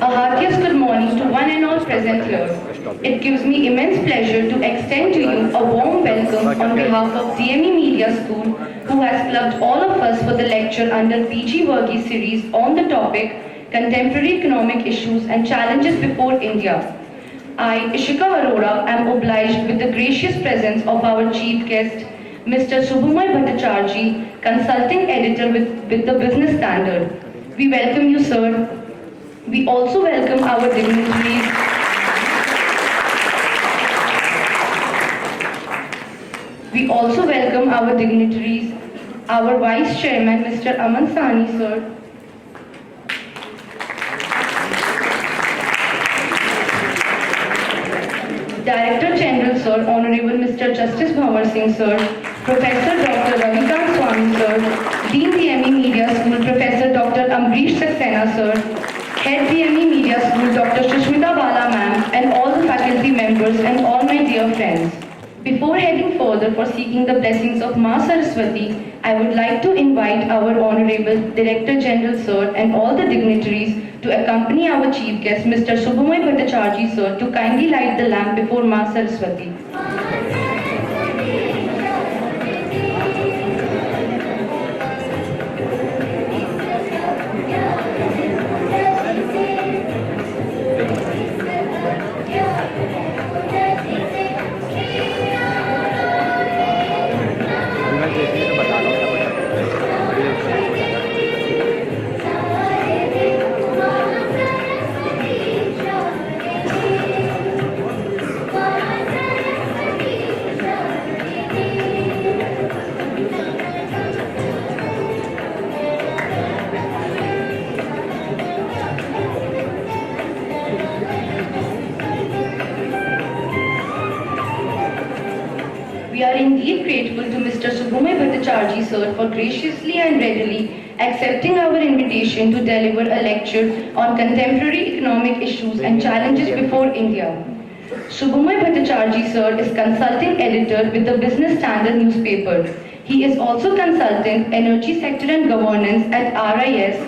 A heartiest good morning to one and all present here. It gives me immense pleasure to extend to you a warm welcome on behalf of DME Media School, who has clubbed all of us for the lecture under PG Verghese series on the topic Contemporary Economic Issues and Challenges Before India. I, Ishika Arora, am obliged with the gracious presence of our chief guest, Mr. Subhomoy Bhattarcharjee, consulting editor with the Business Standard. We welcome you, sir. We also welcome our dignitaries. We also welcome our dignitaries, our Vice Chairman, Mr. Aman Sani, sir. Director General, sir, Honorable Mr. Justice Bhavar Singh, sir. Professor Dr. Ravikant Swami, sir. Dean DME Media School, Professor Dr. Ambrish Saxena, sir. Head DME Media School, Dr. Shushmita Bala ma'am, and all the faculty members and all my dear friends. Before heading further for seeking the blessings of Ma Saraswati, I would like to invite our Honorable Director General Sir and all the dignitaries to accompany our Chief Guest, Mr. Subhomoy Bhattarcharjee Sir, to kindly light the lamp before Ma Saraswati. We are indeed grateful to Mr. Subhomoy Bhattarcharjee sir for graciously and readily accepting our invitation to deliver a lecture on contemporary economic issues and challenges before India. Subhomoy Bhattarcharjee sir is consulting editor with the Business Standard newspaper. He is also consultant energy sector and governance at RIS,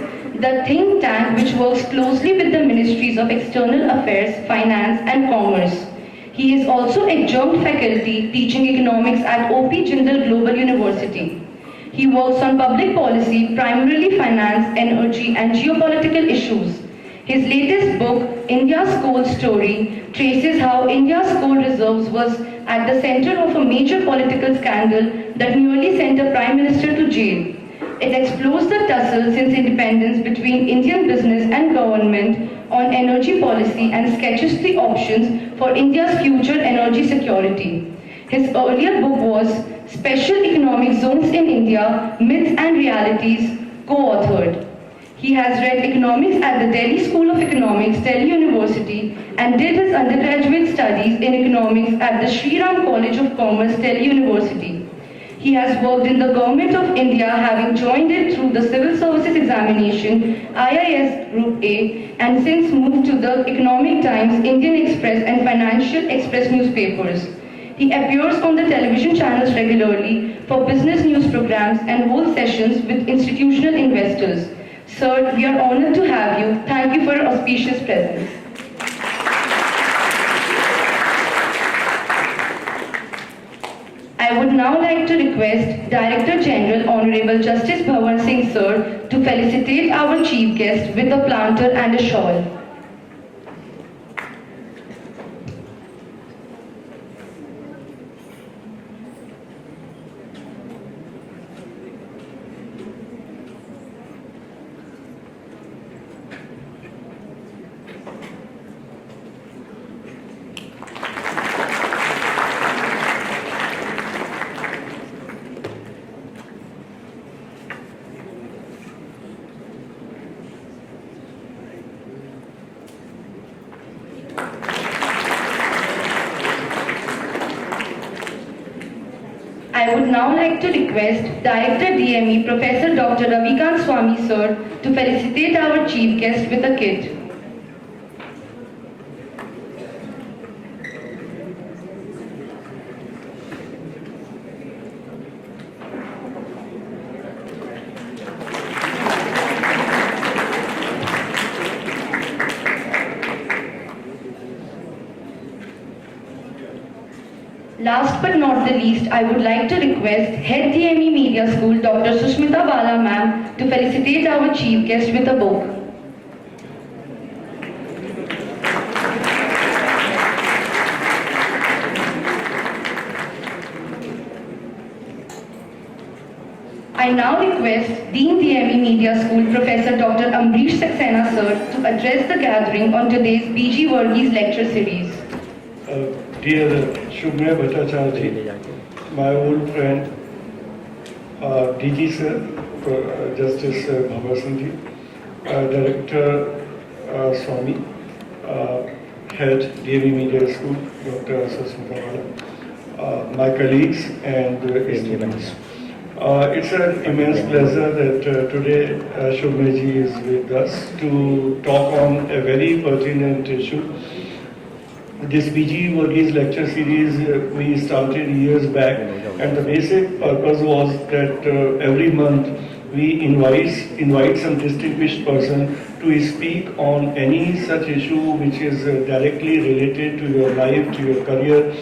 the think tank which works closely with the Ministries of External Affairs, Finance and Commerce. He is also adjunct faculty teaching economics at OP Jindal Global University. He works on public policy, primarily finance, energy and geopolitical issues. His latest book, India's Coal Story, traces how India's coal reserves was at the center of a major political scandal that nearly sent a prime minister to jail. It explores the tussle since independence between Indian business and government on energy policy and sketches the options for India's future energy security. His earlier book was Special Economic Zones in India, Myths and Realities, co-authored. He has read economics at the Delhi School of Economics, Delhi University, and did his undergraduate studies in economics at the Sri Ram College of Commerce, Delhi University. He has worked in the Government of India, having joined it through the Civil Services Examination, IIS Group A, and since moved to the Economic Times, Indian Express and Financial Express newspapers. He appears on the television channels regularly for business news programs and holds sessions with institutional investors. Sir, we are honored to have you. Thank you for your auspicious presence. I would now like to request Director General Honorable Justice Bhavar Singh Sir to felicitate our chief guest with a planter and a shawl. I would now like to request Director DME Professor Dr. Ravikant Swami Sir to felicitate our chief guest with a kit. Last but not the least, I would like to request Head DME Media School Dr. Sushmita Bala ma'am to felicitate our chief guest with a book. I now request Dean DME Media School Professor Dr. Amrish Saxena sir to address the gathering on today's BG Verghese lecture series. Dear Subhomoy Bhattarcharjee, my old friend, DG sir, Justice Bhattarcharjee, Director Swami, Head DME Media School, Dr. Sushmita Bala, my colleagues and students. It's an immense pleasure that today Subhomoy ji is with us to talk on a very pertinent issue. This BG Verghese lecture series we started years back, and the basic purpose was that every month we invite some distinguished person to speak on any such issue which is directly related to your life, to your career,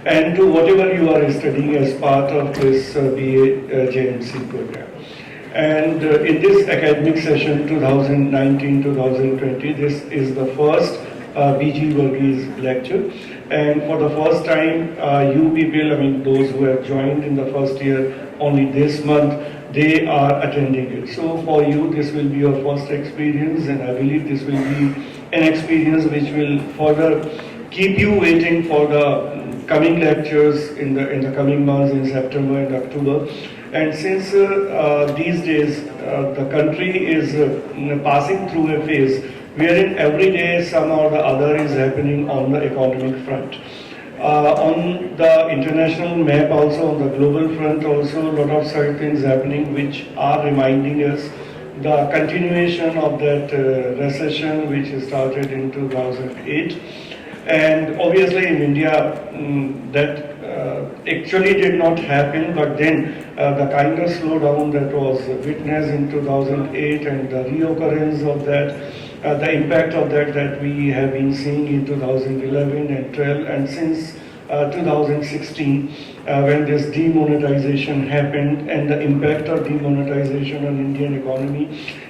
and to whatever you are studying as part of this BA JMC program. And in this academic session 2019-2020, this is the first BG Verghese lecture. And for the first time, you people, I mean those who have joined in the first year only this month, they are attending it. So for you, this will be your first experience, and I believe this will be an experience which will further keep you waiting for the coming lectures in the coming months in September and October. And since these days the country is passing through a phase wherein every day some or the other is happening on the economic front. On the international map also, on the global front also, a lot of certain things happening which are reminding us the continuation of that recession which started in 2008. And obviously in India that actually did not happen, but then the kind of slowdown that was witnessed in 2008 and the reoccurrence of that, the impact of that we have been seeing in 2011 and 12, and since 2016 when this demonetization happened, and the impact of demonetization on Indian economy.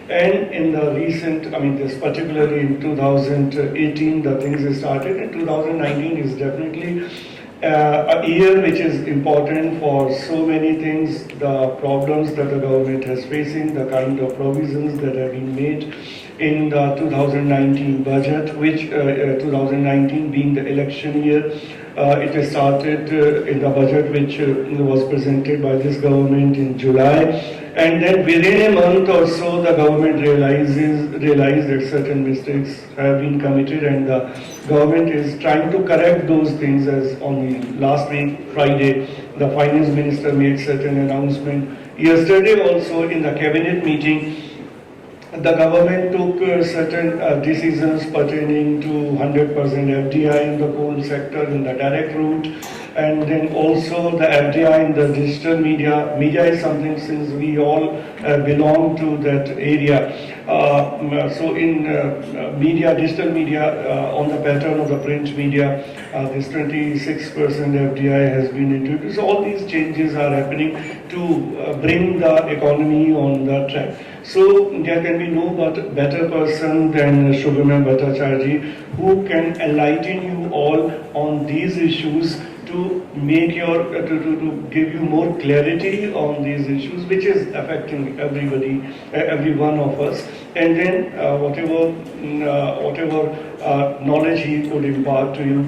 And in the recent, I mean this particularly in 2018 the things started, and 2019 is definitely a year which is important for so many things, the problems that the government has facing, the kind of provisions that have been made in the 2019 budget, which 2019 being the election year, it started in the budget which was presented by this government in July, and then within a month or so the government realized that certain mistakes have been committed, and the government is trying to correct those things. As on the last week Friday the finance minister made certain announcement. Yesterday also in the cabinet meeting the government took certain decisions pertaining to 100% FDI in the coal sector in the direct route, and then also the FDI in the digital media. Media is something, since we all belong to that area. So in media, digital media, on the pattern of the print media, this 26% FDI has been introduced. All these changes are happening to bring the economy on the track. So there can be no better person than Subhomoy Bhattarcharjee, who can enlighten you all on these issues, to make your to give you more clarity on these issues which is affecting everybody, every one of us. And then whatever knowledge he could impart to you,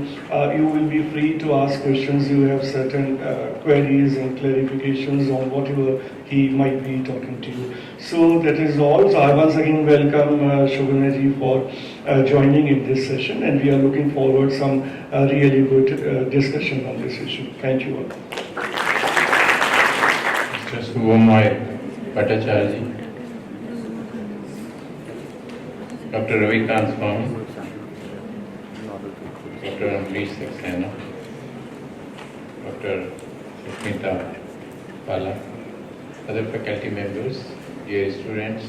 you will be free to ask questions. You have certain queries and clarifications on whatever he might be talking to you. So that is all. So I once again welcome Subhomoy ji for joining in this session, and we are looking forward some really good discussion on this issue. Thank you all. Mr. Subhomoy Bhattarcharjee, Dr. Ravikant Swami, Dr. Amrish Saxena, Dr. Sushmita Bala, other faculty members, dear students.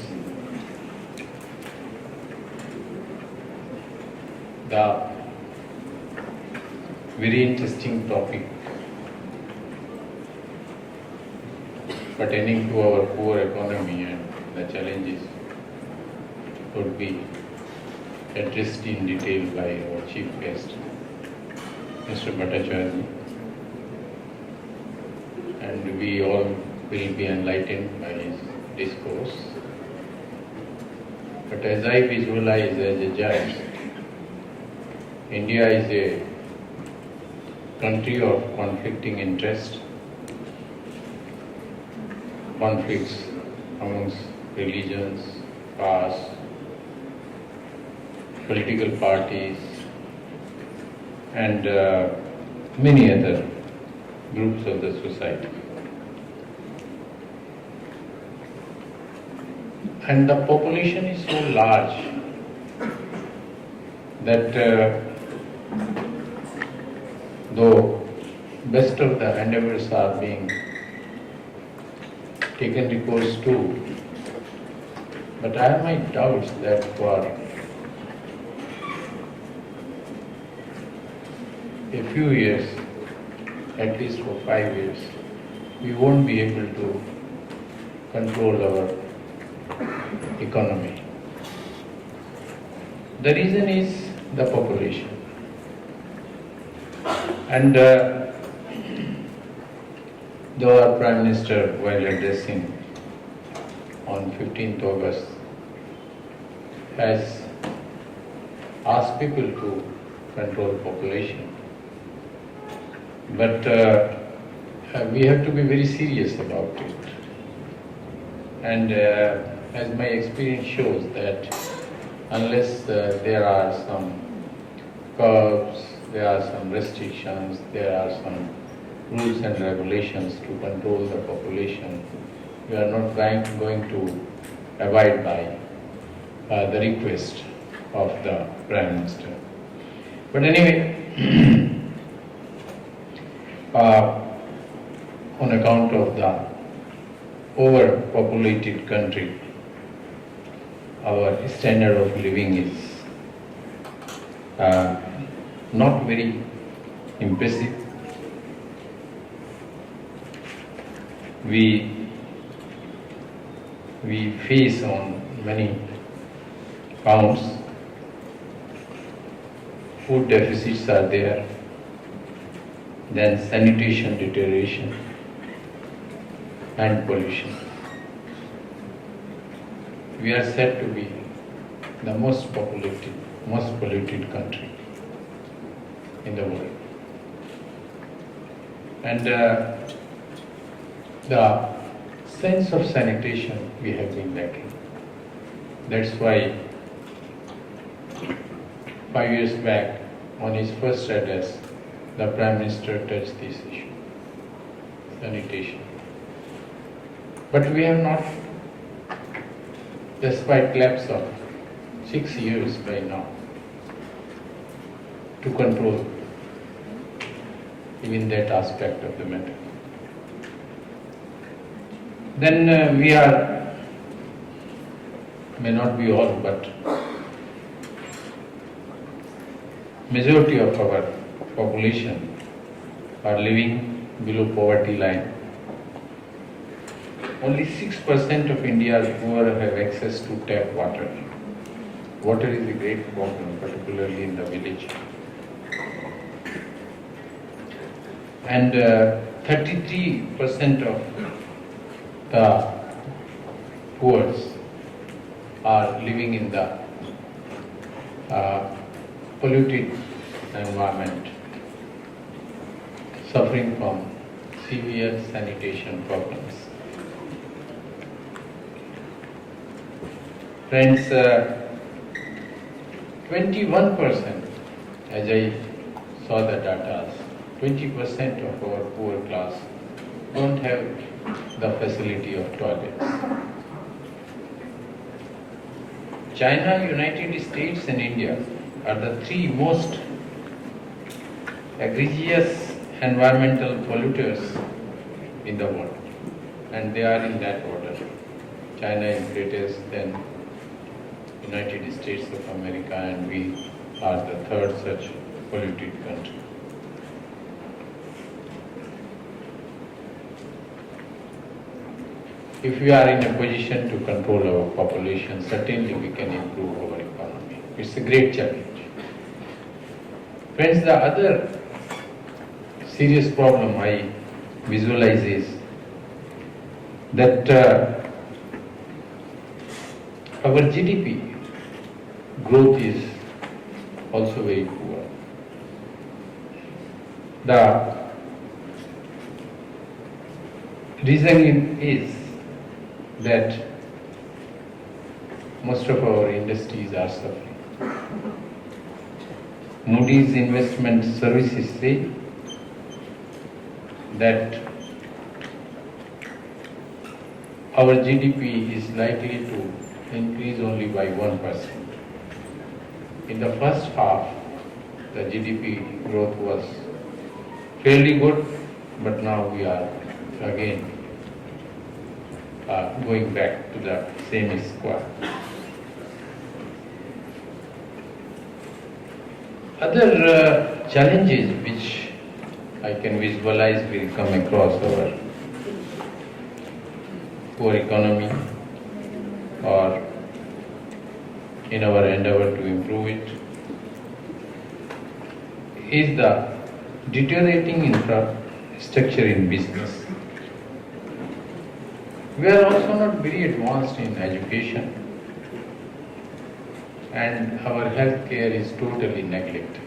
The very interesting topic pertaining to our poor economy and the challenges would be addressed in detail by our chief guest, Mr. Bhattarcharjee, and we all will be enlightened by his discourse. But as I visualize as a judge, India is a country of conflicting interests, conflicts amongst religions, castes, political parties, and many other groups of the society. And the population is so large that though best of the endeavors are being taken recourse to, but I have my doubts that for a few years, at least for 5 years, we won't be able to control our economy. The reason is the population. And though our Prime Minister, while addressing on 15th August, has asked people to control population, but we have to be very serious about it. And as my experience shows that unless there are some curbs, there are some restrictions, there are some rules and regulations to control the population, we are not going to abide by the request of the Prime Minister. But anyway, on account of the overpopulated country, our standard of living is not very impressive. We face on many counts, food deficits are there, then sanitation deterioration and pollution. We are said to be the most polluted country in the world. And the sense of sanitation we have been lacking. That's why 5 years back, on his first address, the Prime Minister touched this issue, sanitation. But we have not, despite lapse of 6 years by now, to control even that aspect of the matter. Then we are, may not be all, but majority of our population are living below poverty line. Only 6% of India's poor have access to tap water. Water is a great problem, particularly in the village. And 33% of the poor are living in the polluted environment, suffering from severe sanitation problems. Friends, 21%, as I saw the data, 20% of our poor class don't have the facility of toilets. China, United States and India are the three most egregious environmental polluters in the world, and they are in that order. China is greatest, then United States of America, and we are the third such polluted country. if we are in a position to control our population, certainly we can improve our economy. It's a great challenge. Friends, the other serious problem I visualize is that our GDP growth is also very poor. The reason is that most of our industries are suffering. Moody's Investment Services say that our GDP is likely to increase only by 1%. In the first half, the GDP growth was fairly good, but now we are again going back to the same square. Other challenges which I can visualize will come across our poor economy or in our endeavor to improve it is the deteriorating infrastructure in business. We are also not very advanced in education, and our healthcare is totally neglected.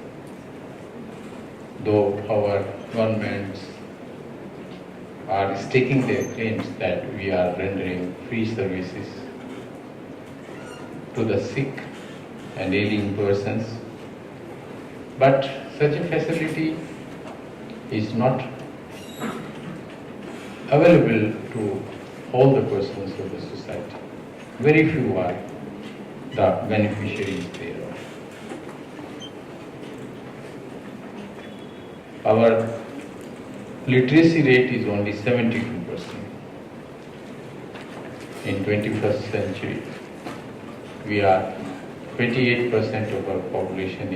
Though our governments are staking their claims that we are rendering free services to the sick and ailing persons, but such a facility is not available to all the persons of the society. Very few are the beneficiaries thereof. Our literacy rate is only 72%. In 21st century, we are 28% of our population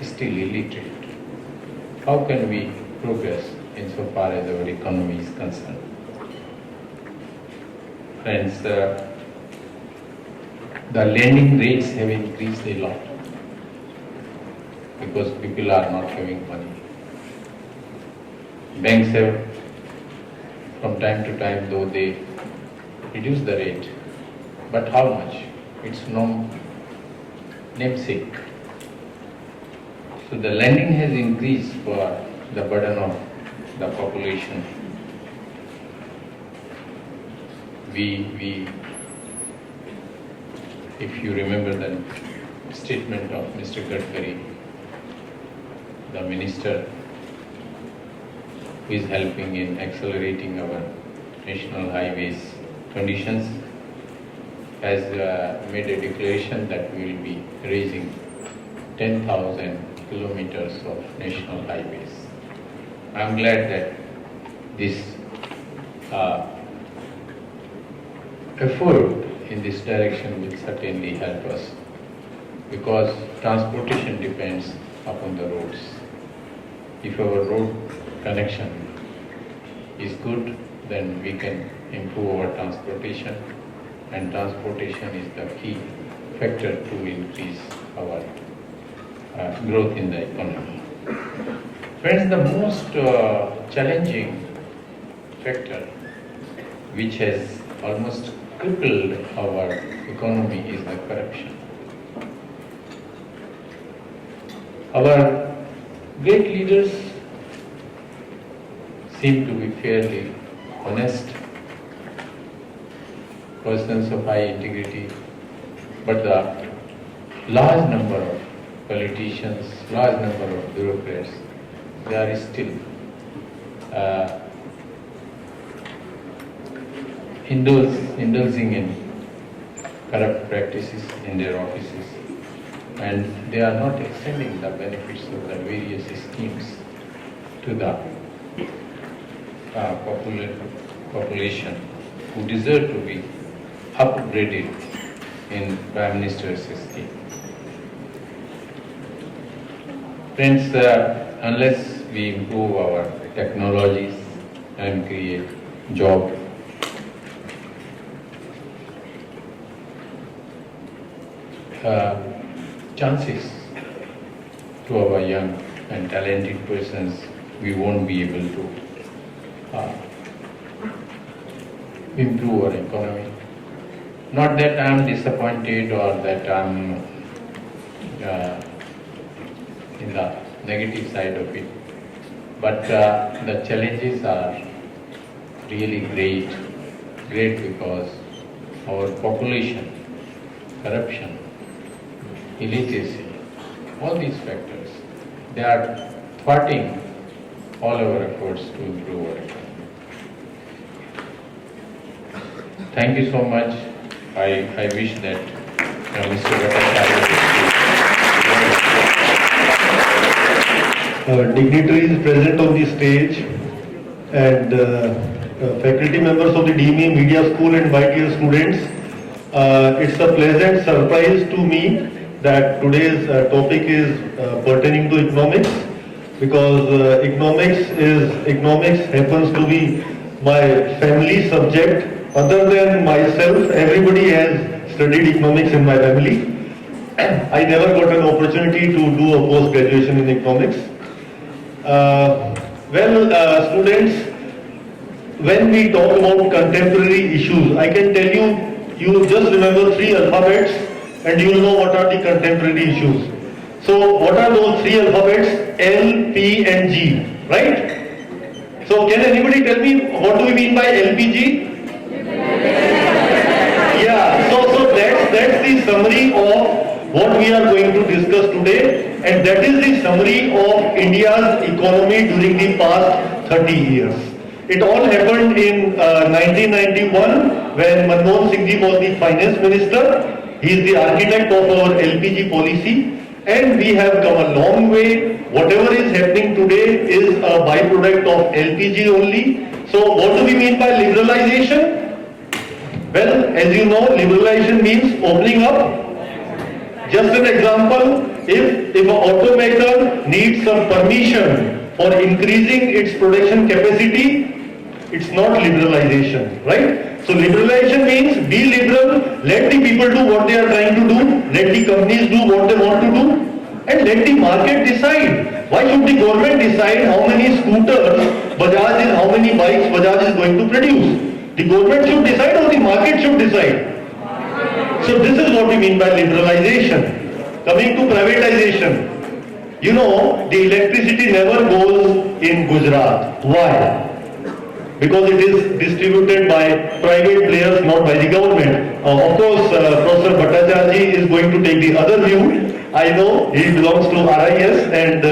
is still illiterate. How can we progress insofar as our economy is concerned? Friends, the lending rates have increased a lot because people are not having money. Banks have, from time to time, though they reduce the rate, but how much? It's no namesake. So the lending has increased for the burden of the population. If you remember the statement of Mr. Gadkari, the minister who is helping in accelerating our national highways conditions, has made a declaration that we will be raising 10,000 kilometers of national highways. I am glad that this effort in this direction will certainly help us, because transportation depends upon the roads. If our road connection is good, then we can improve our transportation, and transportation is the key factor to increase our growth in the economy. Friends, the most challenging factor which has almost crippled our economy is the corruption. Our great leaders seem to be fairly honest, persons of high integrity, but the large number of politicians, large number of bureaucrats, they are still indulging in corrupt practices in their offices, and they are not extending the benefits of the various schemes to the population who deserve to be upgraded in Prime Minister's scheme. Friends, unless we improve our technologies and create job chances to our young and talented persons, we won't be able to improve our economy. Not that I'm disappointed or that I'm in the negative side of it, but the challenges are really great because our population, corruption, illiteracy, all these factors, they are thwarting all our efforts to improve our economy. Thank you so much. I wish that Mr. Bhattarcharjee. Dignitaries present on the stage and faculty members of the DME Media School and my dear students, it's a pleasant surprise to me that today's topic is pertaining to economics, because economics happens to be my family subject. Other than myself, everybody has studied economics in my family. I never got an opportunity to do a post-graduation in economics. Students, when we talk about contemporary issues, I can tell you just remember 3 alphabets and you will know what are the contemporary issues. So what are those 3 alphabets? L, P and G, right? So can anybody tell me what do we mean by LPG? Yeah, so that's the summary of what we are going to discuss today, and that is the summary of India's economy during the past 30 years. It all happened in 1991 when Manmohan Singh Ji was the finance minister. He is the architect of our LPG policy, and we have come a long way. Whatever is happening today is a byproduct of LPG only. So what do we mean by liberalization? Well, as you know, liberalization means opening up. Just an example, if an automaker needs some permission for increasing its production capacity, it's not liberalization, right? So liberalization means be liberal, let the people do what they are trying to do, let the companies do what they want to do, and let the market decide. Why should the government decide how many scooters Bajaj is, how many bikes Bajaj is going to produce? The government should decide or the market should decide. So this is what we mean by liberalization. Coming to privatization. You know, the electricity never goes in Gujarat. Why? Because it is distributed by private players, not by the government. Of course, Professor Bhattarcharjee is going to take the other view. I know he belongs to RIS, and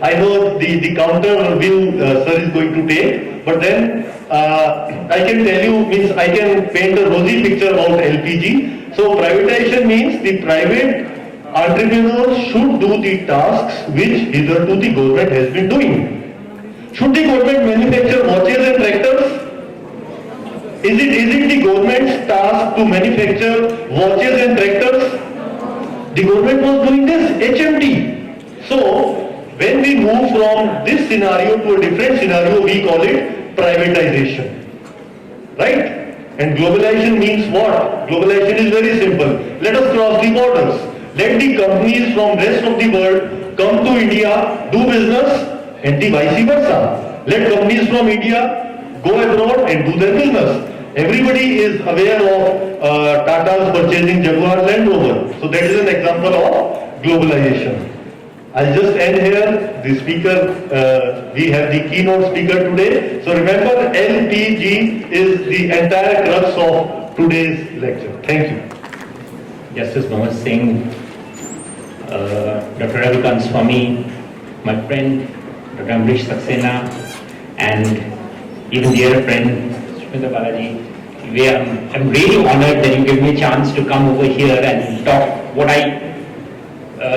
I know the counter view sir is going to take. But then I can tell you, means I can paint a rosy picture about LPG. So privatization means the private entrepreneurs should do the tasks which hitherto the government has been doing. Should the government manufacture watches and tractors? Is it the government's task to manufacture watches and tractors? The government was doing this, HMT. So when we move from this scenario to a different scenario, we call it privatization. Right? And globalization means what? Globalization is very simple. Let us cross the borders. Let the companies from rest of the world come to India, do business, and the vice versa. Let companies from India go abroad and do their business. Everybody is aware of Tata's purchasing Jaguar Land Rover. So that is an example of globalization. I'll just end here. The speaker, we have the keynote speaker today. So remember, LPG is the entire crux of today's lecture. Thank you. Justice Mohammed Singh, Dr. Ravikant Swami, my friend Dr. Amrish Saxena, and even dear friend Shmita Balaji. I'm really honored that you give me a chance to come over here and talk what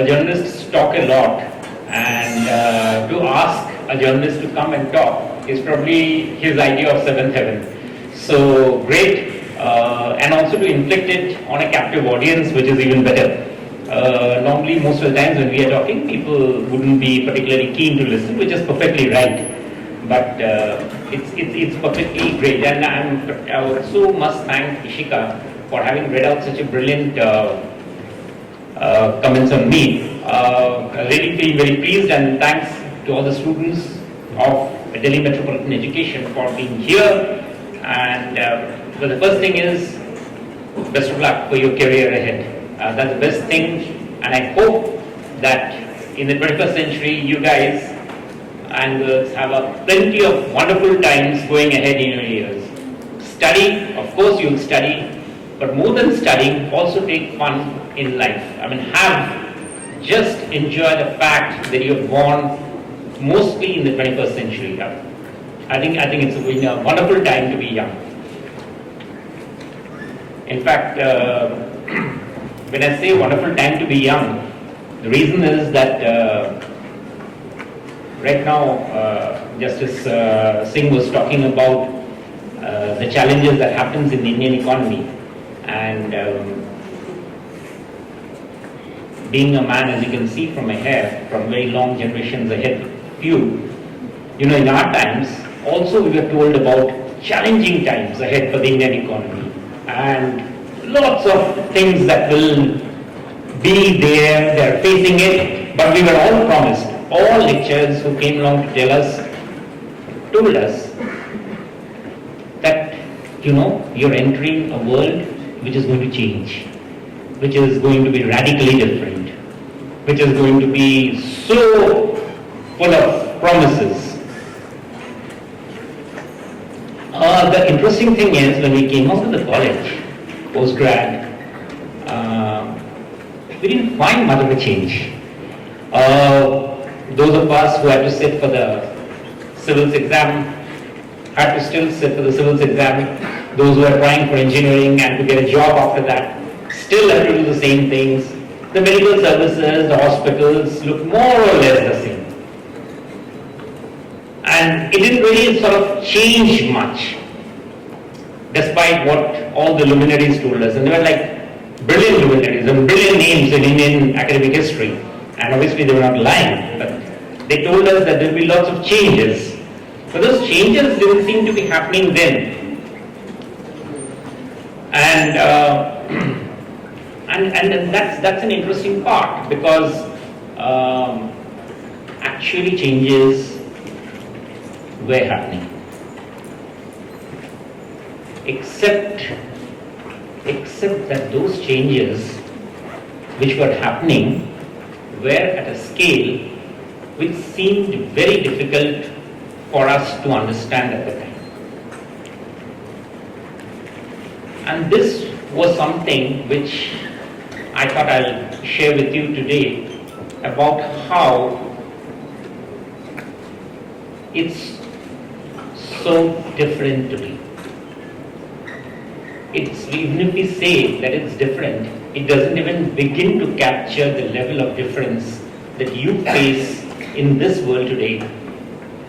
journalists talk a lot, and to ask a journalist to come and talk is probably his idea of seventh heaven. So great, and also to inflict it on a captive audience, which is even better. Normally, most of the times when we are talking, people wouldn't be particularly keen to listen, which is perfectly right. But it's perfectly great, and I also must thank Ishika for having read out such a brilliant comments on me. I really feel very pleased, and thanks to all the students of Delhi Metropolitan Education for being here. And well, the first thing is, best of luck for your career ahead. That's the best thing, and I hope that in the 21st century, you guys and girls have plenty of wonderful times going ahead in your years. Study, of course you'll study, but more than studying, also take fun in life. I mean, just enjoy the fact that you're born mostly in the 21st century. I think it's a wonderful time to be young. In fact, when I say wonderful time to be young, the reason is that right now, Justice Singh was talking about the challenges that happens in the Indian economy, and being a man, as you can see from my hair, from very long generations ahead of you, in our times, also we were told about challenging times ahead for the Indian economy, and lots of things that will be there, they're facing it, but we were all promised. All lecturers who came along to tell us, told us that, you're entering a world which is going to change, which is going to be radically different, which is going to be so full of promises. The interesting thing is, when we came out of the college, post-grad, we didn't find much of a change. Those of us who had to sit for the civils exam had to still sit for the civils exam. Those who are trying for engineering and to get a job after that still have to do the same things. The medical services, the hospitals look more or less the same. And it didn't really sort of change much, despite what all the luminaries told us. And they were like brilliant luminaries and brilliant names in Indian academic history. And obviously they were not lying, but they told us that there will be lots of changes. But those changes didn't seem to be happening then. And that's an interesting part, because actually changes were happening. Except that those changes which were happening were at a scale which seemed very difficult for us to understand at the time. And this was something which I thought I'll share with you today, about how it's so different today. Even if we say that it's different, it doesn't even begin to capture the level of difference that you face in this world today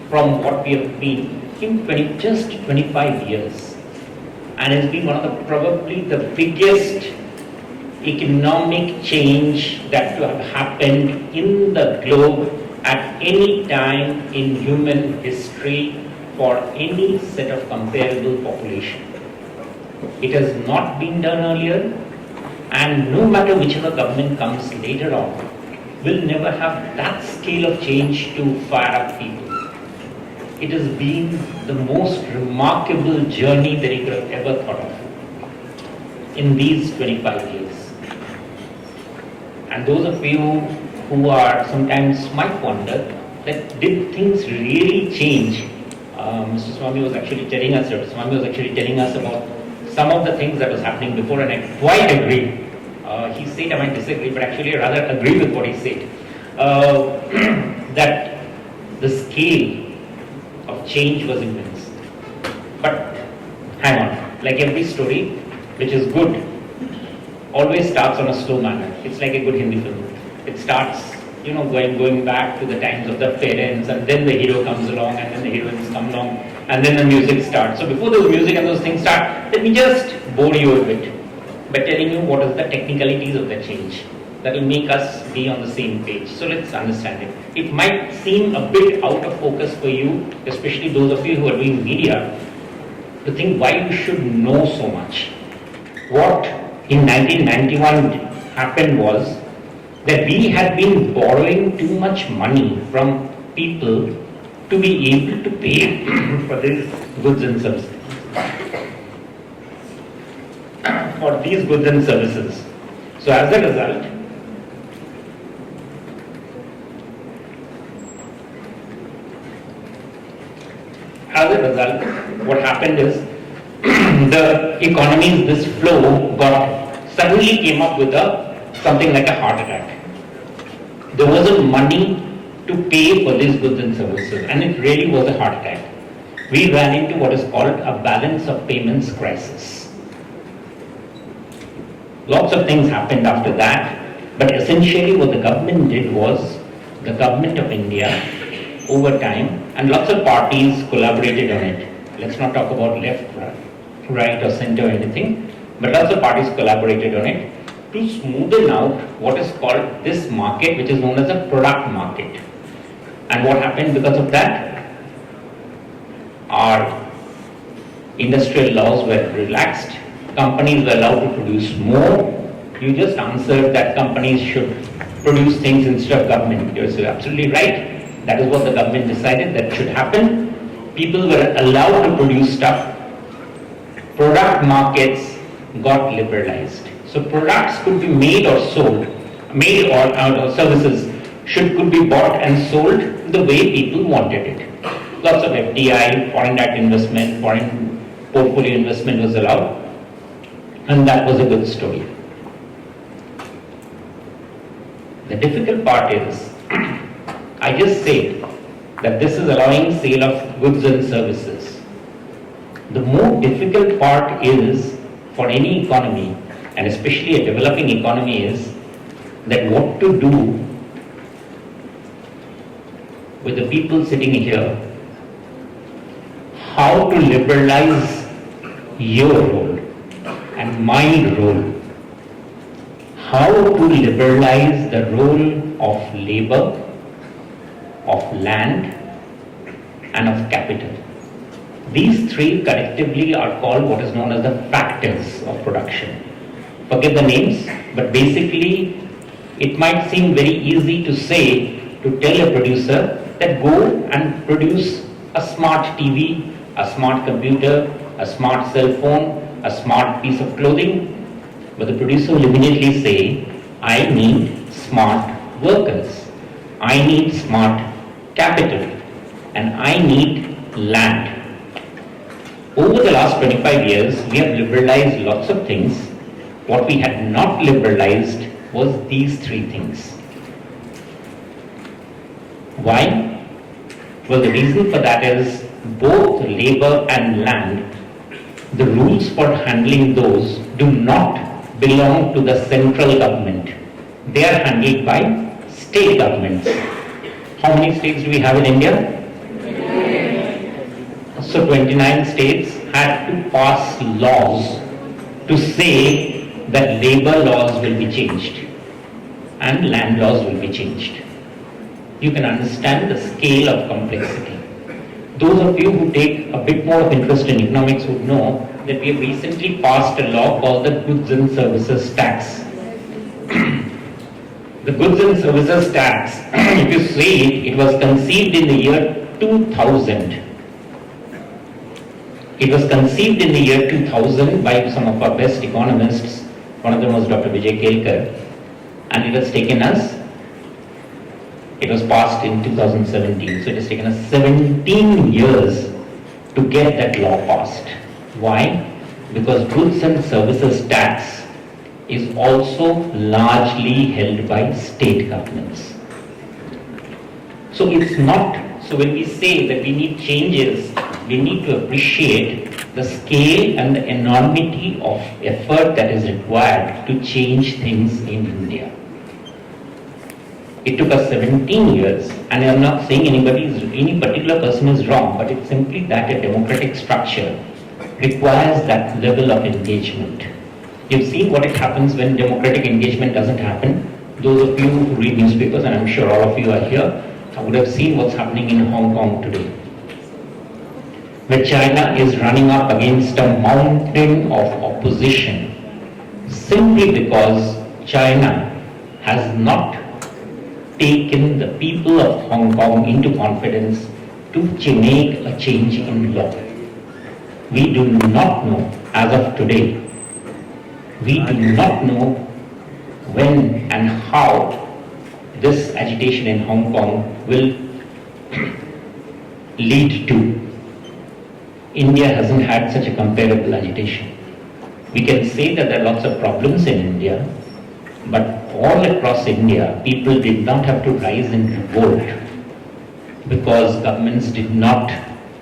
from what we have been in just 25 years. And it's been one of probably the biggest economic change that to have happened in the globe at any time in human history for any set of comparable population. It has not been done earlier, and no matter whichever government comes later on, will never have that scale of change to fire up people. It has been the most remarkable journey that you could have ever thought of in these 25 years. And those of you who are sometimes might wonder that did things really change? Mr. Swami was actually telling us, about some of the things that was happening before, and I quite agree. He said, I might disagree, but actually rather agree with what he said. That the scale of change was immense. But hang on, like every story which is good always starts on a slow manner. It's like a good Hindi film. It starts, going back to the times of the parents, and then the hero comes along, and then the heroines come along, and then the music starts. So before those music and those things start, let me just bore you a bit by telling you what is the technicalities of the change that will make us be on the same page. So let's understand it. It might seem a bit out of focus for you, especially those of you who are doing media, to think why you should know so much. What in 1991 happened was that we had been borrowing too much money from people to be able to pay for these goods and services. For these goods and services. So as a result, what happened is the economies, this flow suddenly came up with something like a heart attack. There wasn't money to pay for these goods and services, and it really was a heart attack. We ran into what is called a balance of payments crisis. Lots of things happened after that, but essentially what the government did was, the government of India, over time, and lots of parties collaborated on it. Let's not talk about left, right or center or anything, but lots of parties collaborated on it to smoothen out what is called this market, which is known as a product market. And what happened because of that? Our industrial laws were relaxed, companies were allowed to produce more. You just answered that companies should produce things instead of government. You're absolutely right. That is what the government decided that should happen. People were allowed to produce stuff. Product markets got liberalized. So products could be made or sold, or services could be bought and sold the way people wanted it. Lots of FDI, foreign direct investment, foreign portfolio investment was allowed, and that was a good story. The difficult part is, I just said that this is allowing sale of goods and services. The more difficult part is for any economy, and especially a developing economy, is that what to do with the people sitting here, how to liberalize your role and my role, how to liberalize the role of labor, of land, and of capital. These three collectively are called what is known as the factors of production. Forget the names, but basically it might seem very easy to say, to tell a producer that go and produce a smart TV, a smart computer, a smart cell phone, a smart piece of clothing. But the producer will immediately say, I need smart workers, I need smart capital, and I need land. Over the last 25 years, we have liberalized lots of things. What we had not liberalized was these three things. Why? Well, the reason for that is both labor and land, the rules for handling those do not belong to the central government. They are handled by state governments. How many states do we have in India? So 29 states had to pass laws to say that labor laws will be changed and land laws will be changed. You can understand the scale of complexity. Those of you who take a bit more of interest in economics would know that we have recently passed a law called the Goods and Services Tax. The Goods and Services Tax, if you see it, it was conceived in the year 2000. It was conceived in the year 2000 by some of our best economists. One of them was Dr. Vijay Kelkar, and it has taken us, it was passed in 2017, so it has taken us 17 years to get that law passed. Why? Because Goods and Services Tax is also largely held by state governments. So it's not, so when we say that we need changes, we need to appreciate the scale and the enormity of effort that is required to change things in India. It took us 17 years, and I'm not saying any particular person is wrong, but it's simply that a democratic structure requires that level of engagement. You've seen what it happens when democratic engagement doesn't happen. Those of you who read newspapers, and I'm sure all of you are here, would have seen what's happening in Hong Kong today, where China is running up against a mountain of opposition simply because China has not taken the people of Hong Kong into confidence to make a change in law. We do not know, as of today, we do not know when and how this agitation in Hong Kong will lead to. India hasn't had such a comparable agitation. We can say that there are lots of problems in India, but all across India, people did not have to rise in revolt because governments did not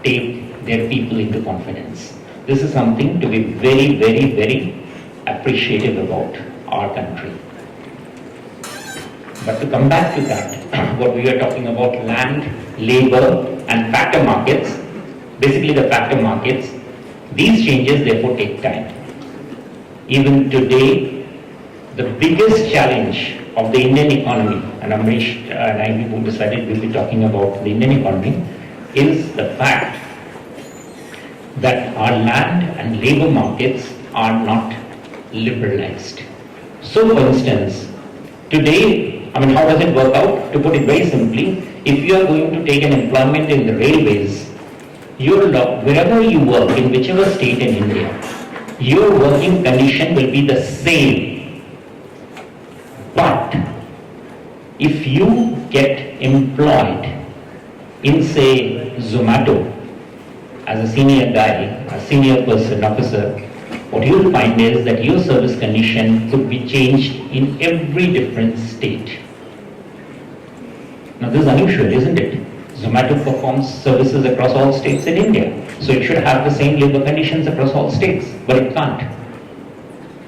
take their people into confidence. This is something to be very, very, very appreciative about our country. But to come back to that, what we are talking about, land, labor and factor markets, basically the factor markets, these changes therefore take time. Even today, the biggest challenge of the Indian economy, and Amrish and I we decided we'll be talking about the Indian economy, is the fact that our land and labor markets are not liberalized. So for instance, today, how does it work out? To put it very simply, if you are going to take an employment in the railways, wherever you work, in whichever state in India, your working condition will be the same. But if you get employed in, say, Zomato, as a senior guy, a senior person, officer, what you will find is that your service condition could be changed in every different state. Now this is unusual, isn't it? Zomato performs services across all states in India, so it should have the same labor conditions across all states, but it can't.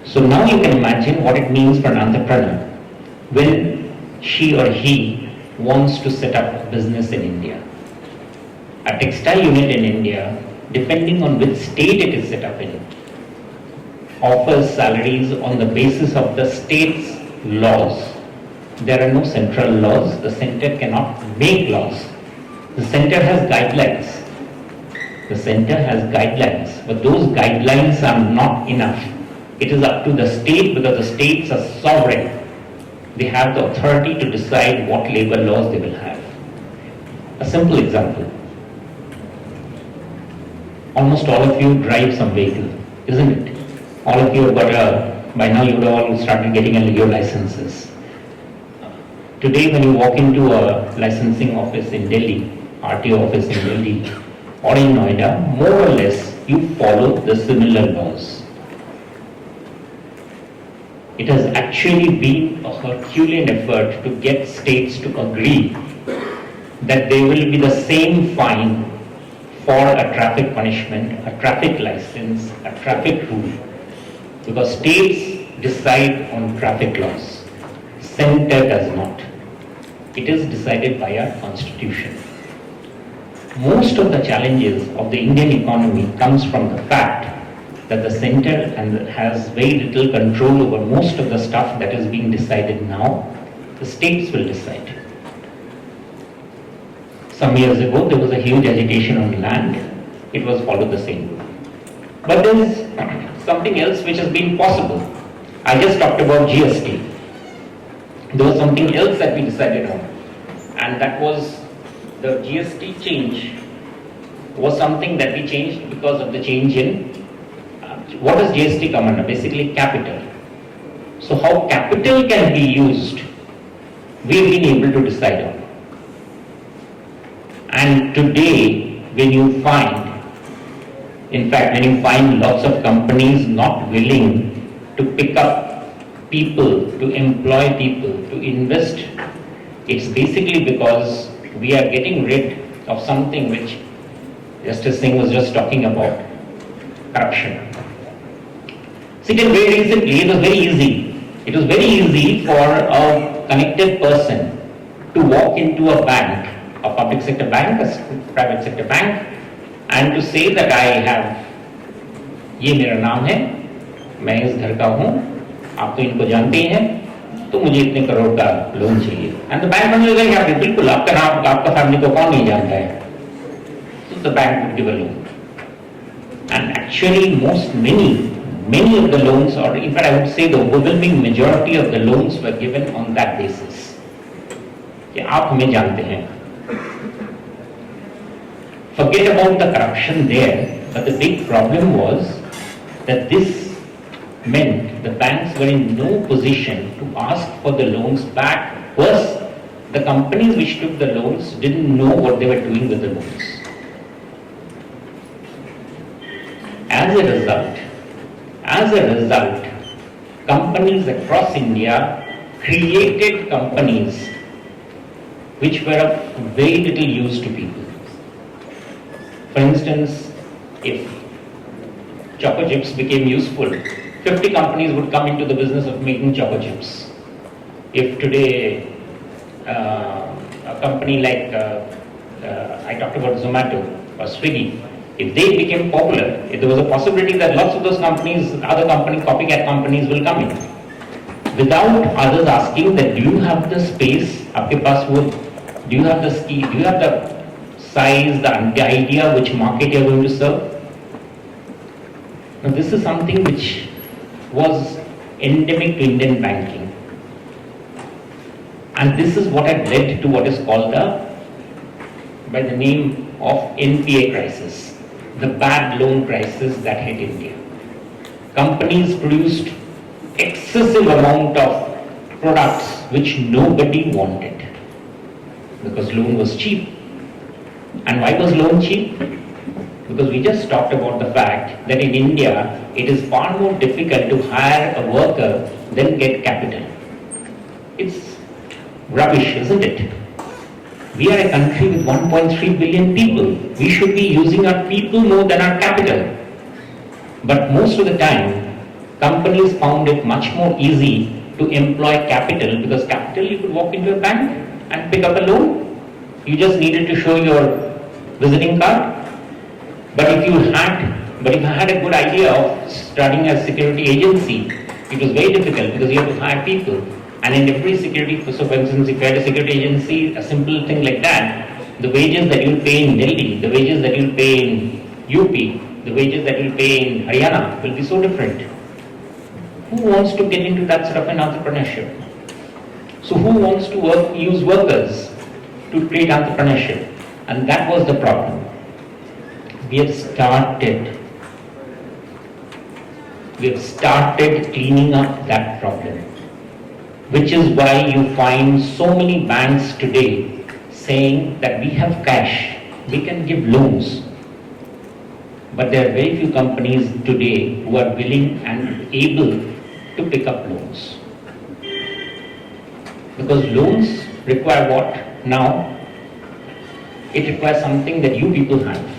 So now you can imagine what it means for an entrepreneur when she or he wants to set up business in India. A textile unit in India, depending on which state it is set up in, offers salaries on the basis of the state's laws. There are no central laws. The center cannot make laws. The center has guidelines. The center has guidelines, but those guidelines are not enough. It is up to the state because the states are sovereign. They have the authority to decide what labor laws they will have. A simple example. Almost all of you drive some vehicle, isn't it? All of you have got by now you would all started getting your licenses. Today when you walk into a licensing office in Delhi, RTO office in Delhi or in Noida, more or less you follow the similar laws. It has actually been a Herculean effort to get states to agree that there will be the same fine for a traffic punishment, a traffic license, a traffic rule, because states decide on traffic laws. Center does not. It is decided by our constitution. Most of the challenges of the Indian economy comes from the fact that the center has very little control over most of the stuff that is being decided now. The states will decide. Some years ago, there was a huge agitation on land. It was followed the same rule. But there is something else which has been possible. I just talked about GST. There was something else that we decided on, and that was the GST change was something that we changed because of the change in what does GST come under? Basically capital. So how capital can be used, we've been able to decide on. And today, when you find, in fact, when you find lots of companies not willing to pick up people, to employ people, to invest, it's basically because we are getting rid of something which Justice Singh was just talking about, corruption. See, very recently, it was very easy. It was very easy for a connected person to walk into a bank, a public sector bank, a private sector bank, and to say that I have, ये मेरा नाम है, मैं इस घर का हूँ, आप तो इनको जानते ही हैं, तो मुझे इतने करोड़ का लोन चाहिए. And the bank will be very happy. बिल्कुल आपका नाम, आपका फैमिली को कौन नहीं जानता है? So the bank would give a loan. And actually, many of the loans, or in fact I would say the overwhelming majority of the loans were given on that basis. कि आप हमें जानते हैं. Forget about the corruption there, but the big problem was that this meant the banks were in no position to ask for the loans back. Worse, the companies which took the loans didn't know what they were doing with the loans. As a result, companies across India created companies which were of very little use to people. For instance, if choco chips became useful, 50 companies would come into the business of making choco chips. If today a company like I talked about Zomato or Swiggy, if they became popular, if there was a possibility that lots of those companies, other companies, copycat companies will come in, without others asking that do you have the space, आपके पास वो, do you have the skill, do you have the size, the idea which market you are going to serve? Now this is something which was endemic to Indian banking. And this is what had led to what is called by the name of NPA crisis, the bad loan crisis that hit India. Companies produced excessive amount of products which nobody wanted because loan was cheap. And why was loan cheap? Because we just talked about the fact that in India it is far more difficult to hire a worker than get capital. It's rubbish, isn't it? We are a country with 1.3 billion people. We should be using our people more than our capital. But most of the time, companies found it much more easy to employ capital because capital you could walk into a bank and pick up a loan. You just needed to show your visiting card. But if you had a good idea of starting a security agency, it was very difficult because you have to hire people. And in every security, so for instance, if you had a security agency, a simple thing like that, the wages that you'll pay in Delhi, the wages that you'll pay in UP, the wages that you'll pay in Haryana will be so different. Who wants to get into that sort of an entrepreneurship? So who wants to use workers to create entrepreneurship? And that was the problem. We have started cleaning up that problem, which is why you find so many banks today saying that we have cash, we can give loans. But there are very few companies today who are willing and able to pick up loans. Because loans require what now? It requires something that you people have.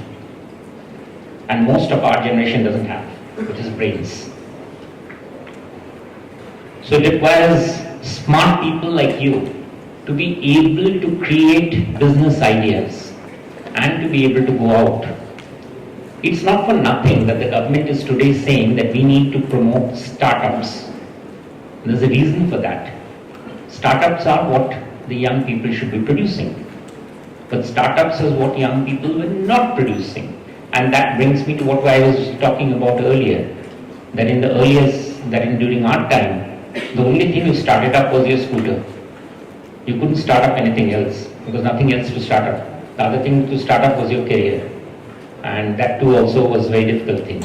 And most of our generation doesn't have, which is brains. So it requires smart people like you to be able to create business ideas and to be able to go out. It's not for nothing that the government is today saying that we need to promote startups. There's a reason for that. Startups are what the young people should be producing. But startups is what young people were not producing. And that brings me to what I was talking about earlier, that during our time, the only thing you started up was your scooter. You couldn't start up anything else because nothing else to start up. The other thing to start up was your career. And that too also was a very difficult thing.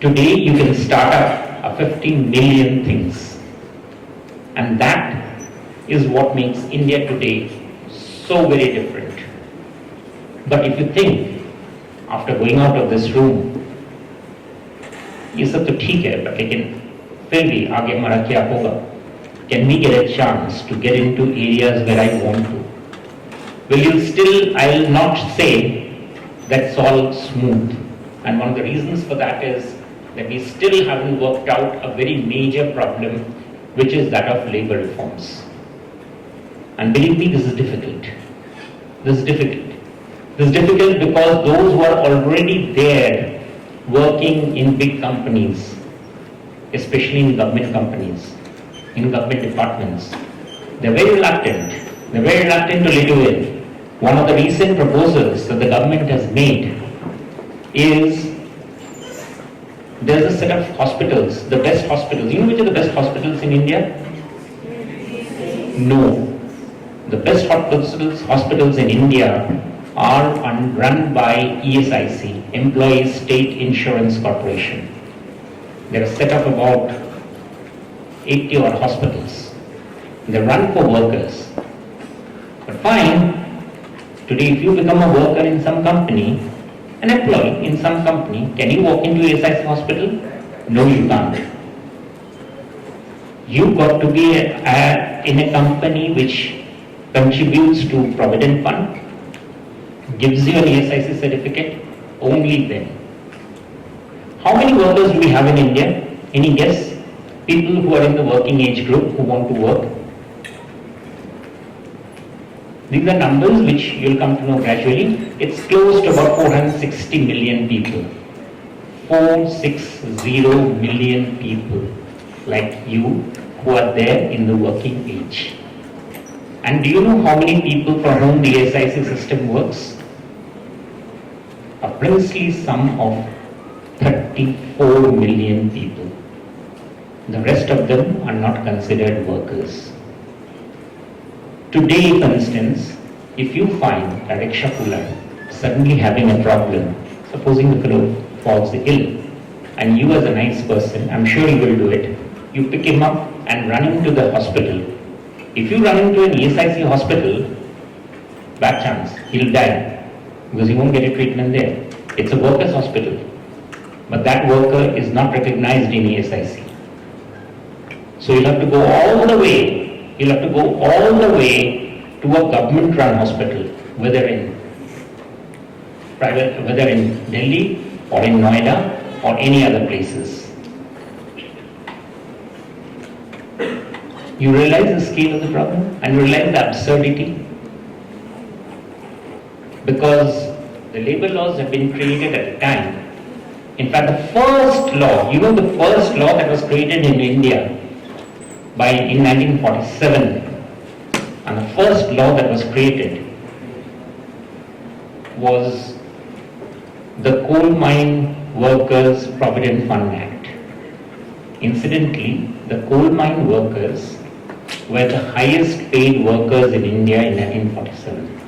Today you can start up 50 million things. And that is what makes India today so very different. But if you think, after going out of this room, ये सब तो ठीक है, but लेकिन फिर भी आगे हमारा क्या होगा? Can we get a chance to get into areas where I want to? I will not say that's all smooth. And one of the reasons for that is that we still haven't worked out a very major problem, which is that of labor reforms. And believe me, this is difficult. This is difficult because those who are already there working in big companies, especially in government companies, in government departments, they're very reluctant. They're very reluctant to let you in. One of the recent proposals that the government has made is there's a set of hospitals, the best hospitals. You know which are the best hospitals in India? No. The best hospitals in India are run by ESIC, Employees State Insurance Corporation. There are a set of about 80 odd hospitals. They run for workers. But fine, today if you become a worker in some company, an employee in some company, can you walk into ESIC hospital? No, you can't. You've got to be in a company which contributes to Provident Fund, gives you an ESIC certificate, only then. How many workers do we have in India? Any guess? People who are in the working age group who want to work. These are numbers which you'll come to know gradually. It's close to about 460 million people. 460 million people like you who are there in the working age. And do you know how many people for whom the ESIC system works? A princely sum of 34 million people. The rest of them are not considered workers. Today, for instance, if you find a rickshaw puller suddenly having a problem, supposing the fellow falls ill, and you as a nice person, I'm sure you will do it, you pick him up and run him to the hospital. If you run into an ESIC hospital, bad chance, he'll die because he won't get a treatment there. It's a workers' hospital, but that worker is not recognized in ESIC. So you'll have to go all the way, to a government-run hospital, whether in Delhi or in Noida or any other places. You realize the scale of the problem and you realize the absurdity, because the labor laws have been created at a time. In fact, the first law, the first law that was created in India in 1947, and the first law that was created was the Coal Mine Workers Provident Fund Act. Incidentally, the coal mine workers were the highest paid workers in India in 1947.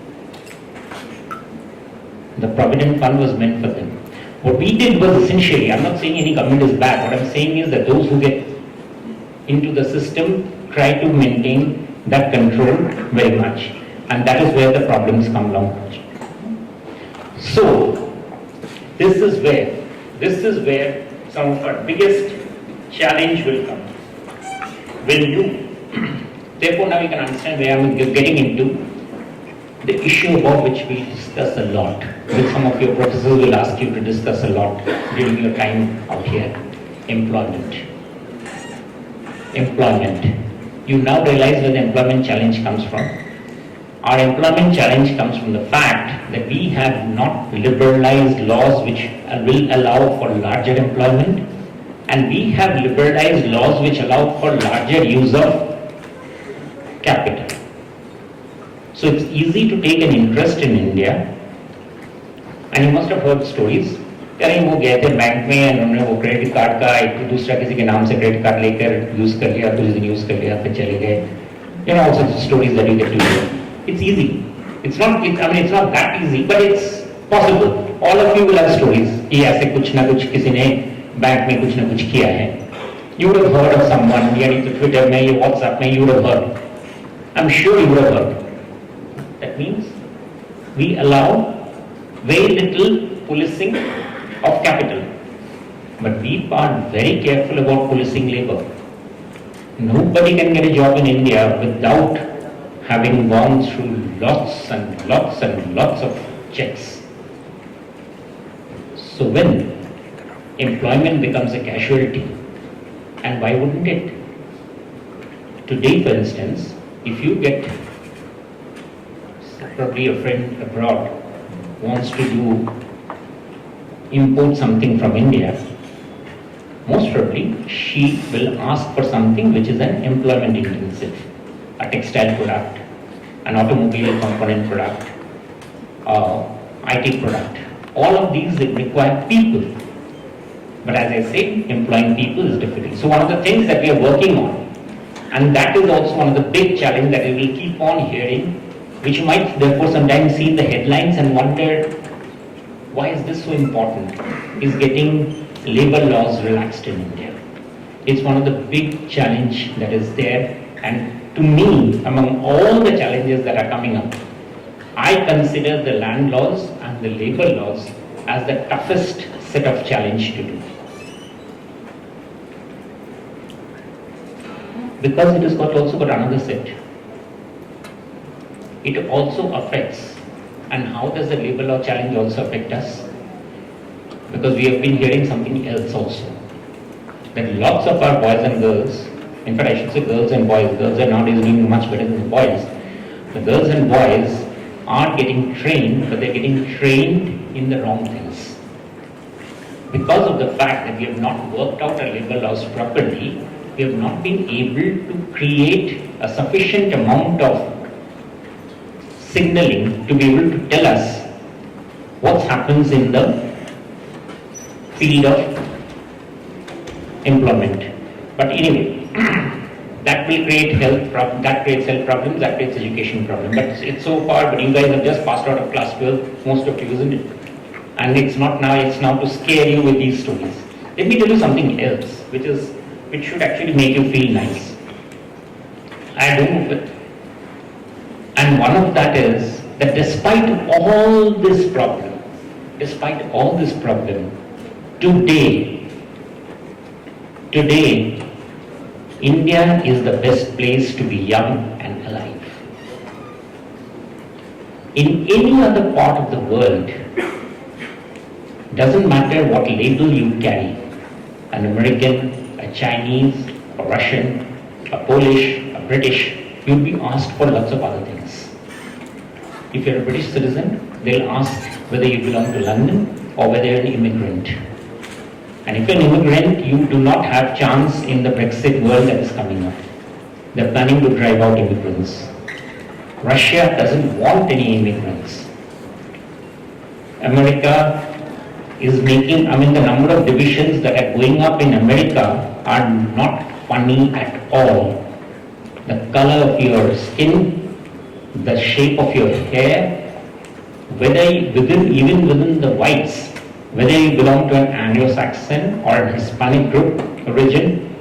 The Provident Fund was meant for them. What we did was essentially, I'm not saying any government is bad, what I'm saying is that those who get into the system try to maintain that control very much, and that is where the problems come along. So, this is where some of our biggest challenge will come. Therefore now you can understand where I'm getting into the issue about which we discuss a lot, which some of your professors will ask you to discuss a lot during your time out here. Employment. You now realize where the employment challenge comes from. Our employment challenge comes from the fact that we have not liberalized laws which will allow for larger employment, and we have liberalized laws which allow for larger use of capital. So it's easy to take an interest in India, and you must have heard stories. यार वो गए थे bank में, उन्होंने वो credit card का एक दूसरा किसी के नाम से क्रेडिट कार्ड लेकर यूज कर लिया, कुछ दिन यूज कर लिया, फिर चले गए. All sorts of stories that you get to hear. It's easy. It's not that easy, but it's possible. All of you will have stories कि ऐसे कुछ ना कुछ किसी ने बैंक में कुछ ना कुछ किया है. You would have heard of someone, यानी तो ट्विटर में या व्हाट्सएप में you would have heard. I'm sure you would have heard. That means we allow very little policing of capital, but we are very careful about policing labor. Nobody can get a job in India without having gone through lots and lots and lots of checks. So when employment becomes a casualty, and why wouldn't it? Today, for instance, if you get probably a friend abroad wants to import something from India, most probably she will ask for something which is an employment intensive, a textile product, an automobile component product, IT product. All of these require people. But as I say, employing people is difficult. So one of the things that we are working on, and that is also one of the big challenges that we will keep on hearing, which you might therefore sometimes see in the headlines and wonder, why is this so important, is getting labor laws relaxed in India. It's one of the big challenge that is there, and to me, among all the challenges that are coming up, I consider the land laws and the labor laws as the toughest set of challenge to do. Because it has also got another set. It also affects, and how does the labor law challenge also affect us? Because we have been hearing something else also. That lots of our boys and girls, in fact I should say girls and boys, girls are nowadays doing much better than the boys. The girls and boys are getting trained, but they're getting trained in the wrong things. Because of the fact that we have not worked out our labor laws properly, we have not been able to create a sufficient amount of signaling to be able to tell us what happens in the field of employment. But anyway, that will create health problems, that creates health problems, that creates education problems. But it's so far, but you guys have just passed out of class 12, most of you, isn't it? And it's not now, it's now to scare you with these stories. Let me tell you something else, which should actually make you feel nice. I do it. And one of that is that despite all this problem, today, India is the best place to be young and alive. In any other part of the world, doesn't matter what label you carry, an American, a Chinese, a Russian, a Polish, a British, you'll be asked for lots of other things. If you're a British citizen, they'll ask whether you belong to London or whether you're an immigrant. And if you're an immigrant, you do not have chance in the Brexit world that is coming up. They're planning to drive out immigrants. Russia doesn't want any immigrants. America is making, the number of divisions that are going up in America are not funny at all. The color of your skin, the shape of your hair, even within the whites, whether you belong to an Anglo-Saxon or an Hispanic group origin,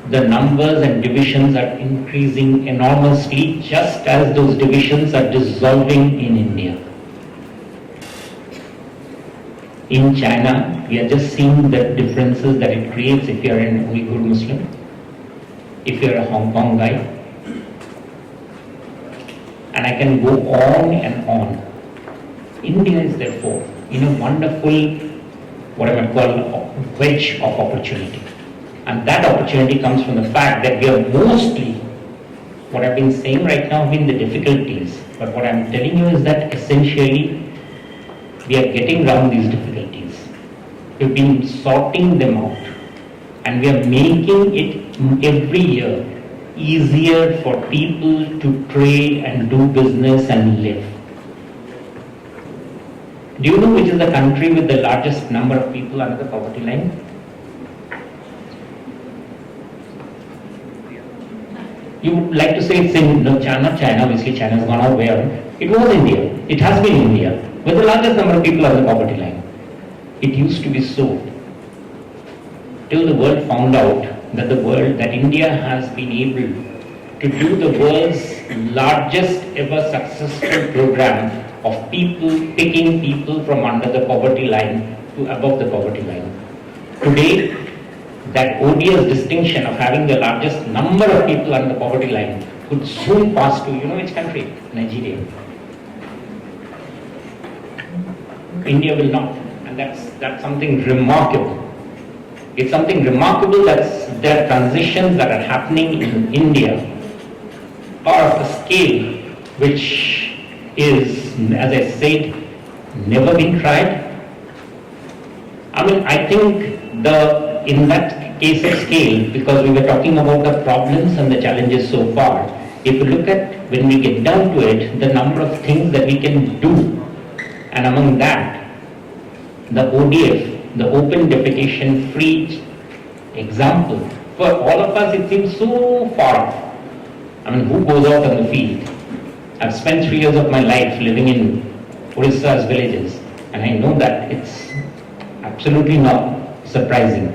the numbers and divisions are increasing enormously, just as those divisions are dissolving in India. In China, we are just seeing the differences that it creates if you are an Uyghur Muslim, if you are a Hong Kong guy, and I can go on and on. India is therefore in a wonderful, what I might call, wedge of opportunity. And that opportunity comes from the fact that we are mostly, what I've been saying right now have been the difficulties, but what I'm telling you is that essentially we are getting around these difficulties. We've been sorting them out, and we are making it every year easier for people to trade and do business and live. Do you know which is the country with the largest number of people under the poverty line? You would like to say it's in China, obviously China has gone out where? It was India. It has been India with the largest number of people under the poverty line. It used to be so. Till the world found out that India has been able to do the world's largest ever successful program of picking people from under the poverty line to above the poverty line. Today, that odious distinction of having the largest number of people under the poverty line could soon pass to, which country? Nigeria. India will not, and that's something remarkable. It's something remarkable that there are transitions that are happening in India are of a scale which is, as I said, never been tried. I think in that case of scale, because we were talking about the problems and the challenges so far, if you look at, when we get down to it, the number of things that we can do, and among that, the ODF, the open defecation free example, for all of us it seems so far off. I mean, who goes out on the field? I've spent 3 years of my life living in Odisha's villages, and I know that it's absolutely not surprising.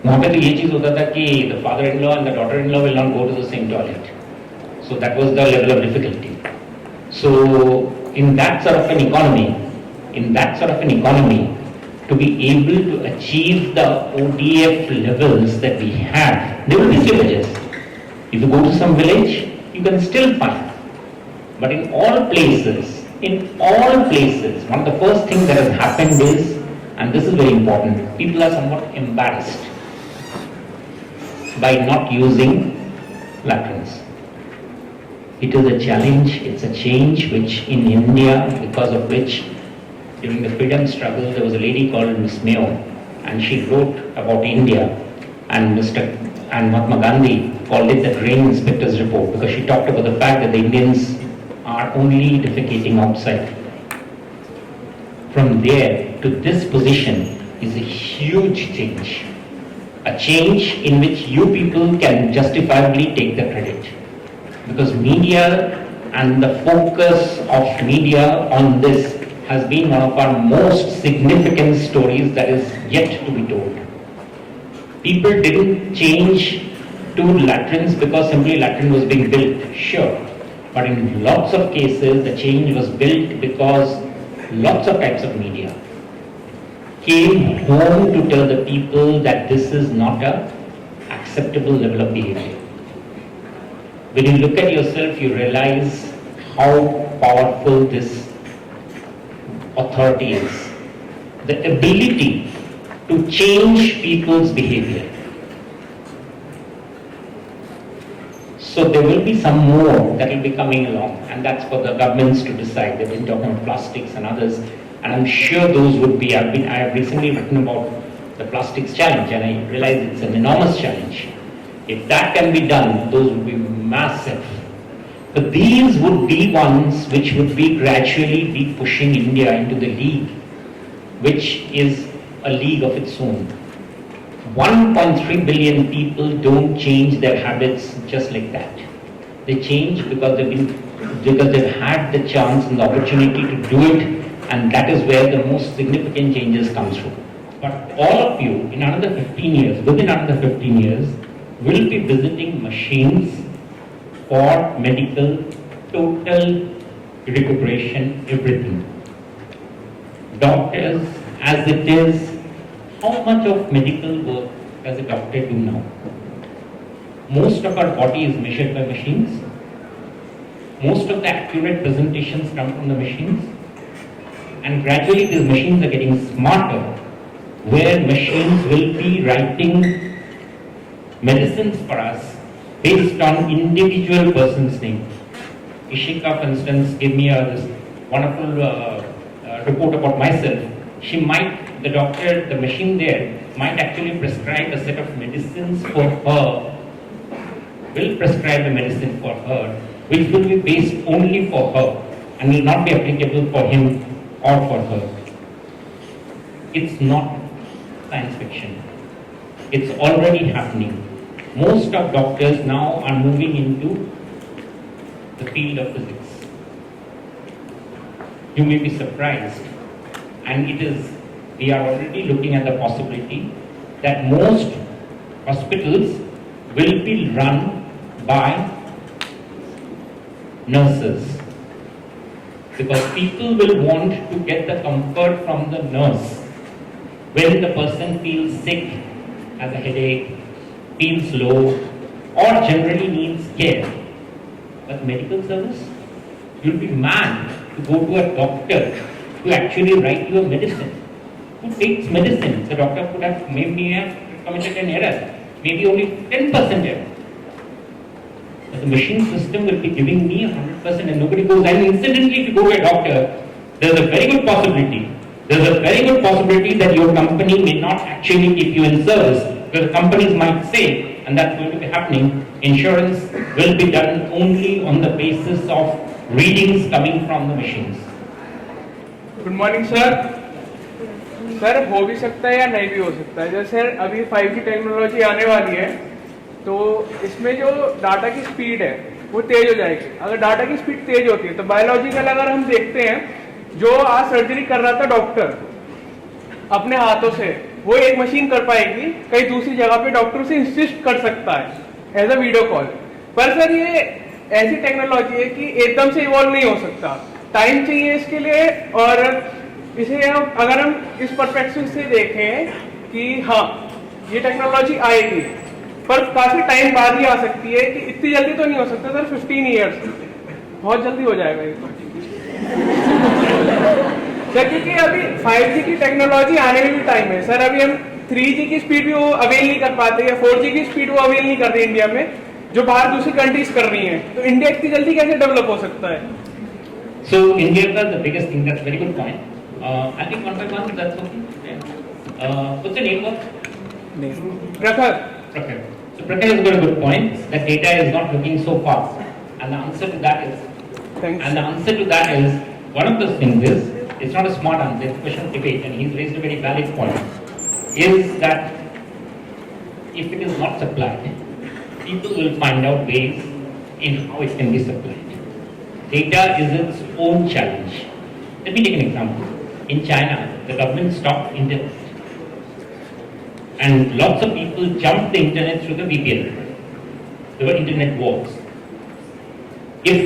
वहाँ पे तो ये चीज होता था कि the father-in-law and the daughter-in-law will not go to the same toilet. So that was the level of difficulty. So in that sort of an economy, to be able to achieve the ODF levels that we have, there will be slippages. If you go to some village, you can still find. But in all places, one of the first things that has happened is, and this is very important, people are somewhat embarrassed by not using latrines. It is a challenge, it's a change which in India, because of which during the freedom struggle there was a lady called Miss Mayo, and she wrote about India, and Mahatma Gandhi called it the Grain Inspector's Report, because she talked about the fact that the Indians are only defecating outside. From there to this position is a huge change. A change in which you people can justifiably take the credit. Because media and the focus of media on this has been one of our most significant stories that is yet to be told. People didn't change to latrines because simply latrine was being built, sure. But in lots of cases, the change was built because lots of types of media came home to tell the people that this is not an acceptable level of behavior. When you look at yourself, you realize how powerful this authority is. The ability to change people's behavior. So there will be some more that will be coming along, and that's for the governments to decide. They've been talking about plastics and others, and I'm sure those would be, I have recently written about the plastics challenge, and I realize it's an enormous challenge. If that can be done, those would be massive. But these would be ones which would be gradually be pushing India into the league, which is a league of its own. 1.3 billion people don't change their habits just like that. They change because they've had the chance and the opportunity to do it, and that is where the most significant changes comes from. But all of you, in another 15 years, within another 15 years, will be visiting machines for medical, total recuperation, everything. Doctors, as it is, how much of medical work does a doctor do now? Most of our body is measured by machines. Most of the accurate presentations come from the machines. And gradually these machines are getting smarter, where machines will be writing medicines for us based on individual person's name. Ishika, for instance, gave me this wonderful report about myself. The doctor, the machine there, might actually prescribe a set of medicines for her, will prescribe a medicine for her, which will be based only for her and will not be applicable for him or for her. It's not science fiction. It's already happening. Most of doctors now are moving into the field of physics. You may be surprised, and we are already looking at the possibility that most hospitals will be run by nurses, because people will want to get the comfort from the nurse when the person feels sick, has a headache, feels low, or generally needs care. But medical service, you'll be mad to go to a doctor to actually write you a medicine. Who takes medicine? The doctor could have maybe committed an error, maybe only 10% error. But the machine system will be giving me 100%, and nobody goes. And incidentally, if you go to a doctor, there's a very good possibility. That your company may not actually keep you in service, because companies might say, and that's going to be happening, insurance will be done only on the basis of readings coming from the machines. Good morning, sir. Sir हो भी सकता है या नहीं भी हो सकता है। जैसे अभी 5G टेक्नोलॉजी आने वाली है, तो इसमें जो डाटा की स्पीड है वो तेज हो जाएगी। अगर डाटा की स्पीड तेज होती है तो बायोलॉजिकल अगर हम देखते हैं, जो आज सर्जरी कर रहा था डॉक्टर अपने हाथों से, वो एक मशीन कर पाएगी, कहीं दूसरी जगह पे डॉक्टर से इंसिस्ट कर सकता है एज अ वीडियो कॉल। पर सर ये ऐसी टेक्नोलॉजी है कि एकदम से इवॉल्व नहीं हो सकता, टाइम चाहिए इसके लिए। और इसे अगर हम इस परस्पेक्टिव से देखें कि हाँ ये टेक्नोलॉजी आएगी, पर काफी टाइम बाद ही आ सकती है, कि इतनी जल्दी तो नहीं हो सकता सर। 15 ईयर्स बहुत जल्दी हो जाएगा ये तो सर, क्योंकि अभी 5G की टेक्नोलॉजी आने में भी टाइम है सर। अभी हम 3G की स्पीड भी वो अवेल नहीं कर पाते, या 4G की स्पीड वो अवेल नहीं कर रही इंडिया में, जो बाहर दूसरी कंट्रीज कर रही हैं। तो इंडिया इतनी जल्दी कैसे डेवलप हो सकता है? So India is the biggest thing. That's a very good point. I think one by one, that's okay. What's the name of? प्रखर। Prakhar. So Prakhar has got a good point. That data is not looking so fast, and the answer to that is, Thanks. and the answer to that is, one of those things is, it's not a smart answer. It's a question of debate, and he's raised a very valid point. Is that if it is not supplied, people will find out ways in how it can be supplied. Data is its own challenge. Let me take an example. In China, the government stopped internet. And lots of people jumped the internet through the VPN. There were internet wars. If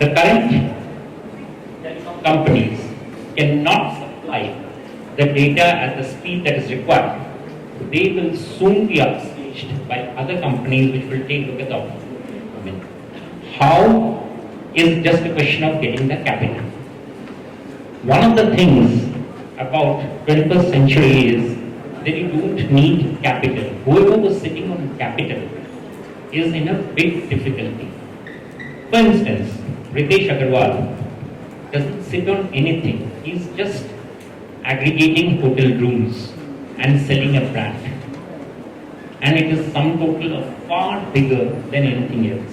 the current telecom companies cannot supply the data at the speed that is required, they will soon be upstaged by other companies which will take a look at the opportunity. I mean, how is just a question of getting the capital. One of the things about 21st century is that you don't need capital. Whoever was sitting on capital is in a big difficulty. For instance, Ritesh Agarwal doesn't sit on anything. He's just aggregating hotel rooms and selling a brand. And it is sum total of far bigger than anything else.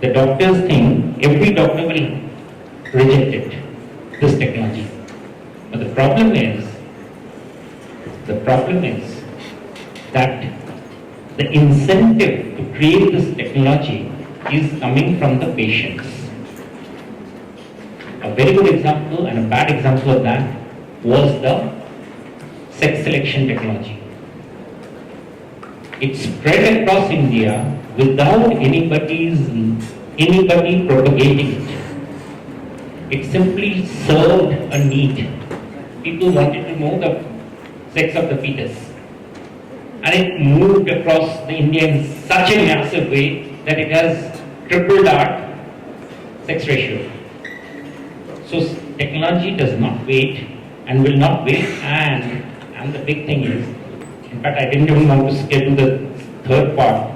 The doctors think every doctor will reject it, this technology. But the problem is that the incentive to create this technology is coming from the patients. A very good example and a bad example of that was the sex selection technology. It spread across India without anybody propagating it. It simply served a need. People wanted to know the sex of the fetus. And it moved across the India in such a massive way that it has tripled our sex ratio. So technology does not wait and will not wait, and the big thing is, in fact I didn't even want to skip to the third part,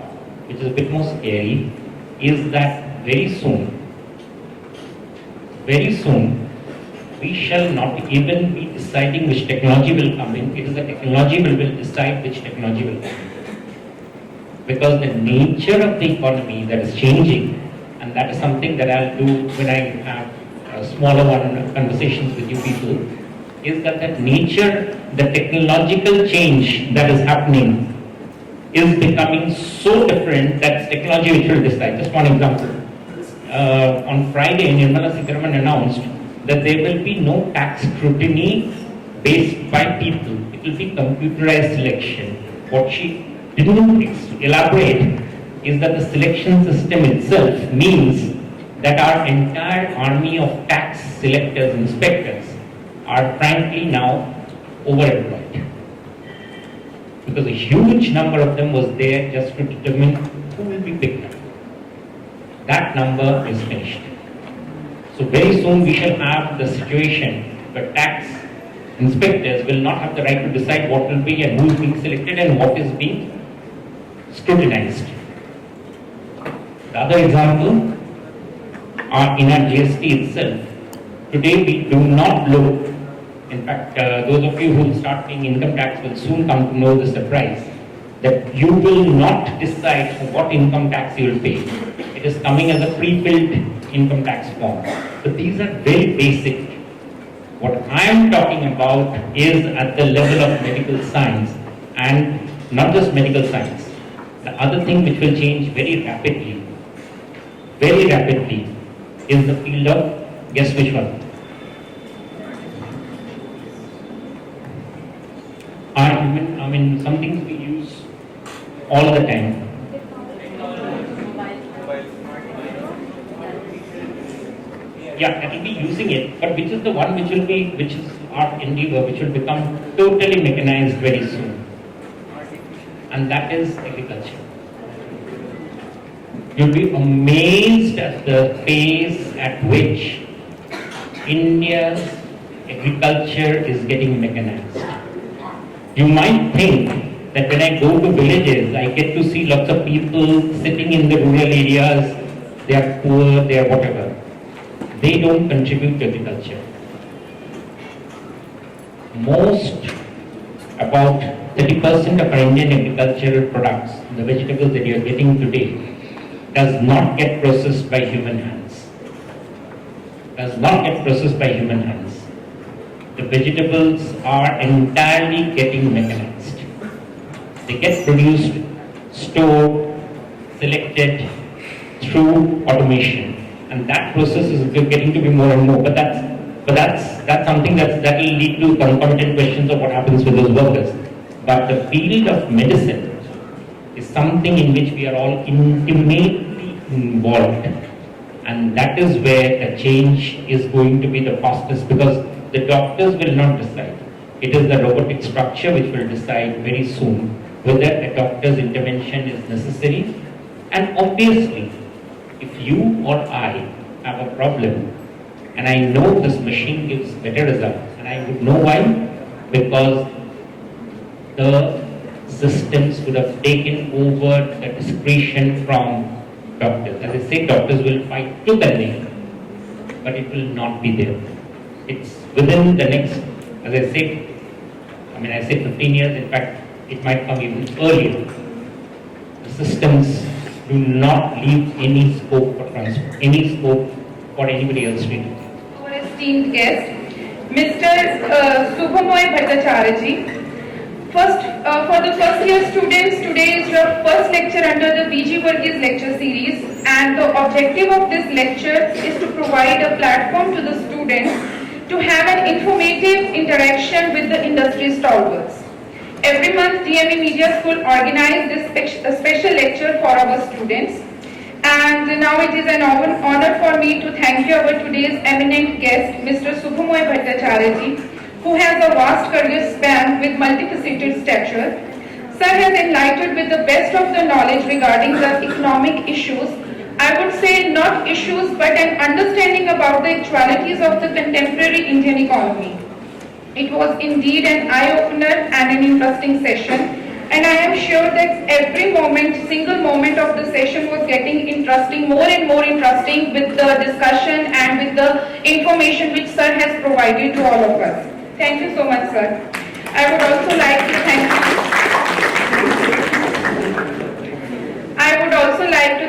which is a bit more scary, is that very soon, we shall not even be deciding which technology will come in. It is the technology will decide which technology will come in. Because the nature of the economy that is changing, and that is something that I'll do when I have smaller conversations with you people, is that nature, the technological change that is happening is becoming so different that it's technology which will decide. Just one example. On Friday, Nirmala Sitharaman announced that there will be no tax scrutiny based by people. It will be computerized selection. What she didn't elaborate is that the selection system itself means that our entire army of tax selectors, inspectors are frankly now overemployed. Because a huge number of them was there just to determine who will be picked up. That number is finished. So very soon we shall have the situation where tax inspectors will not have the right to decide what will be and who is being selected and what is being scrutinized. The other example are in our GST itself. Today we do not look, in fact those of you who will start paying income tax will soon come to know the surprise, that you will not decide what income tax you will pay. It is coming as a pre-filled income tax form. But these are very basic. What I am talking about is at the level of medical science, and not just medical science. The other thing which will change very rapidly, is the field of, guess which one? I mean, some things we use all the time. Yeah, I will be using it, but which is the one which is our endeavor, which will become totally mechanized very soon. And that is agriculture. You'll be amazed at the pace at which India's agriculture is getting mechanized. You might think that when I go to villages, I get to see lots of people sitting in the rural areas, they are poor, they are whatever. They don't contribute to agriculture. About 30% of our Indian agricultural products, the vegetables that you are getting today, does not get processed by human hands. The vegetables are entirely getting mechanized. They get produced, stored, selected through automation, and that process is getting to be more and more. But that's something that will lead to concomitant questions of what happens with those workers. But the field of medicine is something in which we are all intimately involved, and that is where the change is going to be the fastest, because the doctors will not decide. It is the robotic structure which will decide very soon whether a doctor's intervention is necessary. And obviously, if you or I have a problem, and I know this machine gives better results, and I would know why, because the systems would have taken over the discretion from doctors. As I say, doctors will fight tooth and nail, but it will not be there. It's within the next, as I say, I say 15 years, in fact, it might come even earlier. The systems do not leave any scope for anybody else to do. Our esteemed guest, Mr. Subhomoy Bhattarcharjee. First, for the first year students, today is your first lecture under the Verghese lecture series, and the objective of this lecture is to provide a platform to the students to have an informative interaction with the industry stalwarts. Every month, DME Media School organizes this special lecture for our students, and now it is an honor for me to thank you, our today's eminent guest, Mr. Subhomoy Bhattarcharjee, who has a vast career span with multifaceted stature. Sir has enlightened with the best of the knowledge regarding the economic issues. I would say not issues, but an understanding about the actualities of the contemporary Indian economy. It was indeed an eye-opener and an interesting session, and I am sure that every single moment of the session was getting interesting, more and more interesting, with the discussion and with the information which Sir has provided to all of us. Thank you so much, Sir. I would also like to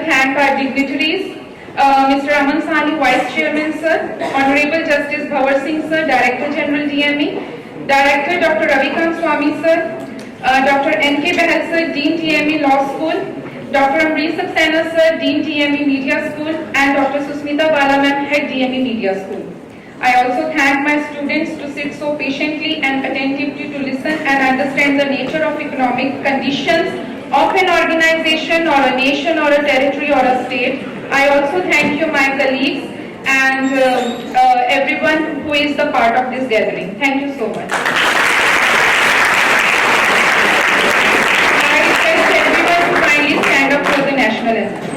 thank our dignitaries, Mr. Aman Sali, Vice Chairman, Sir, Honorable Justice Bhavar Singh, Sir, Director General DME, Director Dr. Ravikant Swami, Sir, Dr. N.K. Behal, Sir, Dean DME Law School, Dr. Amrish Saxena, Sir, Dean DME Media School, and Dr. Susmita Bala, Ma'am, Head DME Media School. I also thank my students to sit so patiently and attentively to listen and understand the nature of economic conditions of an organization or a nation or a territory or a state. I also thank you, my colleagues, and everyone who is the part of this gathering. Thank you so much. I request everyone to kindly stand up for the national anthem.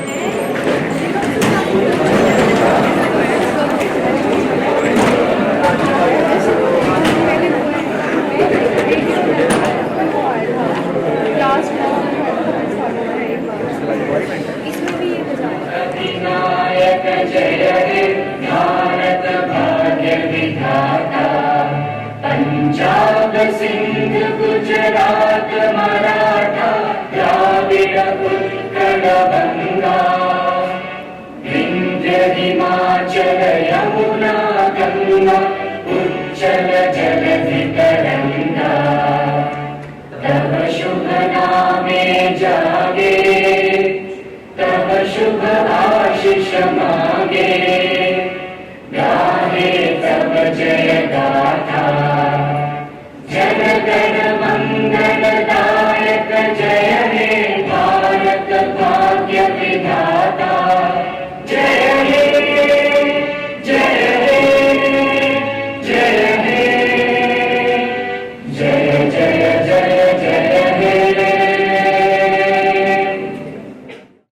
Punjab Sindh Gujarat Maratha Dravida Utkal Ganga Vindhya Himachal Yamuna Ganga उच्चल जागे तब शुभ आशीष मांगे गाहे तब जय